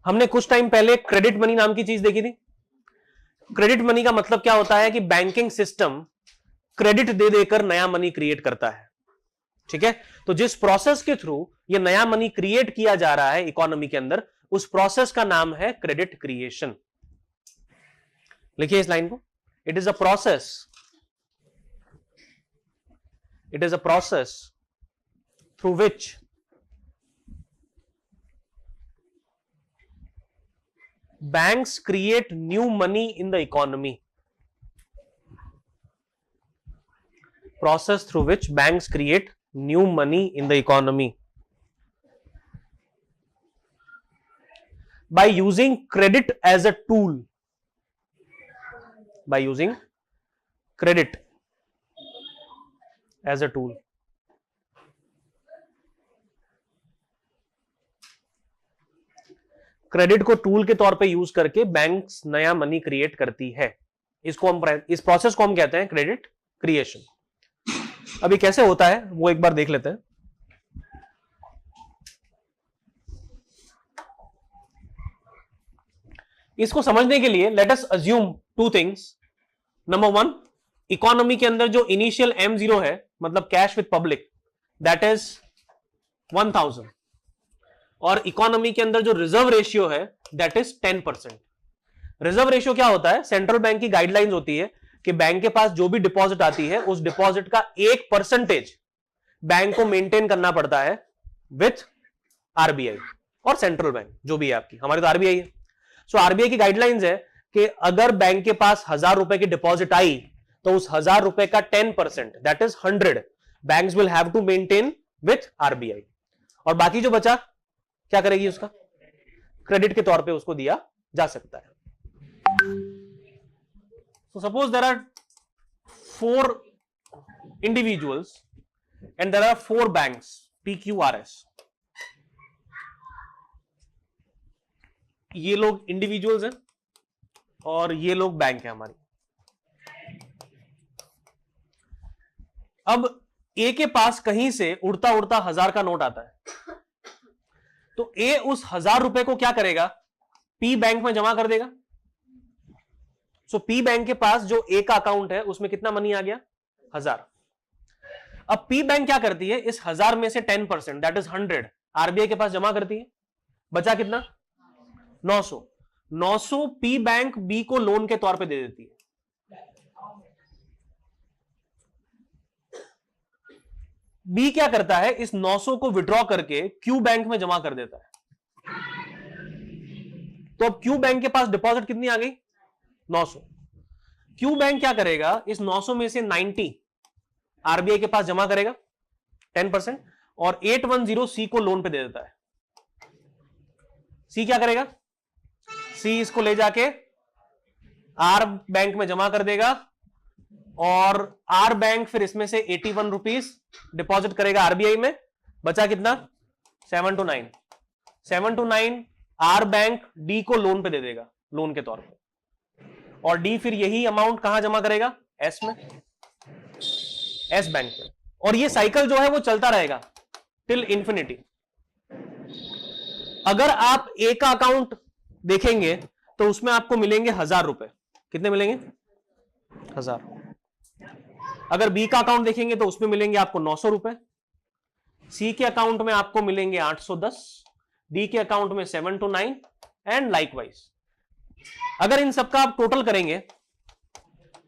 हमने कुछ टाइम पहले क्रेडिट मनी नाम की चीज देखी थी। क्रेडिट मनी का मतलब क्या होता है कि बैंकिंग सिस्टम क्रेडिट दे देकर नया मनी क्रिएट करता है। ठीक है, तो जिस प्रोसेस के थ्रू ये नया मनी क्रिएट किया जा रहा है इकोनॉमी के अंदर, उस प्रोसेस का नाम है क्रेडिट क्रिएशन। लिखिए इस लाइन को, it is a process, it is a process through which banks create new money in the economy. Process through which banks create new money in the economy by using credit as a tool. By using credit as a tool. Credit को tool के तौर पे use करके banks नया money create करती है। इसको हम, इस प्रोसेस को हम कहते हैं क्रेडिट क्रिएशन। अभी कैसे होता है वो एक बार देख लेते हैं। इसको समझने के लिए let us assume two things. Number one, economy के अंदर जो इनिशियल M0 है, मतलब cash with public, that is 1000, और इकोनॉमी के अंदर जो रिजर्व रेशियो है दैट इज 10%। रिजर्व रेशियो क्या होता है? सेंट्रल बैंक की गाइडलाइंस होती है कि बैंक के पास जो भी डिपॉजिट आती है उस डिपॉजिट का 1% बैंक को मेंटेन करना पड़ता है विथ आरबीआई और सेंट्रल बैंक जो भी है आपकी, हमारी तो आरबीआई है। सो आरबीआई की गाइडलाइंस है कि अगर बैंक के पास 1000 रुपए की डिपॉजिट आई तो उस 1000 रुपए का 10% that is 100 banks will have to maintain with RBI, और बाकी जो बचा क्या करेगी? उसका क्रेडिट के तौर पे उसको दिया जा सकता है। So suppose there are 4 individuals and there are 4 banks, PQRS. ये लोग इंडिविजुअल्स हैं और ये लोग बैंक है हमारी। अब ए के पास कहीं से उड़ता उड़ता 1000 का नोट आता है, तो ए उस 1000 रुपए को क्या करेगा? पी बैंक में जमा कर देगा। सो पी बैंक के पास जो ए का अकाउंट है उसमें कितना मनी आ गया? 1000। अब पी बैंक क्या करती है? इस 1000 में से 10% दैट इज 100 आरबीआई के पास जमा करती है। बचा कितना? 900। 900 पी बैंक बी को लोन के तौर पे दे देती है। बी क्या करता है? इस 900 को विड्रॉ करके क्यू बैंक में जमा कर देता है। तो अब क्यू बैंक के पास डिपॉजिट कितनी आ गई? 900। क्यू बैंक क्या करेगा? इस 900 में से 90 आरबीआई के पास जमा करेगा 10%, और 810 सी को लोन पे दे देता है। सी क्या करेगा? सी इसको ले जाके आर बैंक में जमा कर देगा, और आर बैंक फिर इसमें से 81 रुपीज डिपॉजिट करेगा आरबीआई में। बचा कितना? 7 to 9। 7 to 9 are bank D को लोन पे दे देगा, लोन के तौर पे, और डी फिर यही अमाउंट कहां जमा करेगा? एस में, एस बैंक में। और ये साइकिल जो है वो चलता रहेगा टिल इंफिनिटी। अगर आप ए का अकाउंट देखेंगे तो उसमें आपको मिलेंगे 1000 रुपए। कितने मिलेंगे? 1000। अगर बी का अकाउंट देखेंगे तो उसमें मिलेंगे आपको 900 रुपए, सी के अकाउंट में आपको मिलेंगे 810, डी के अकाउंट में 7 to 9 एंड लाइकवाइज। अगर इन सबका आप टोटल करेंगे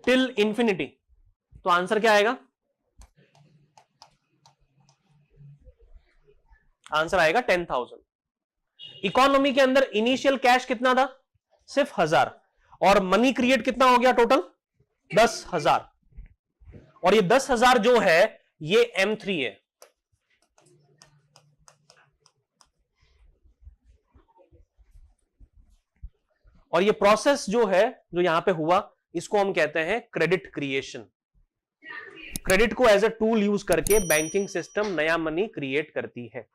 टिल इंफिनिटी तो आंसर क्या आएगा? आंसर आएगा 10,000। इकोनॉमी के अंदर इनिशियल कैश कितना था? सिर्फ 1000, और मनी क्रिएट कितना हो गया टोटल? 10,000। और ये 10,000 जो है ये M3 है। और ये प्रोसेस जो है, जो यहां पे हुआ, इसको हम कहते हैं क्रेडिट क्रिएशन। क्रेडिट को एज अ टूल यूज करके बैंकिंग सिस्टम नया मनी क्रिएट करती है।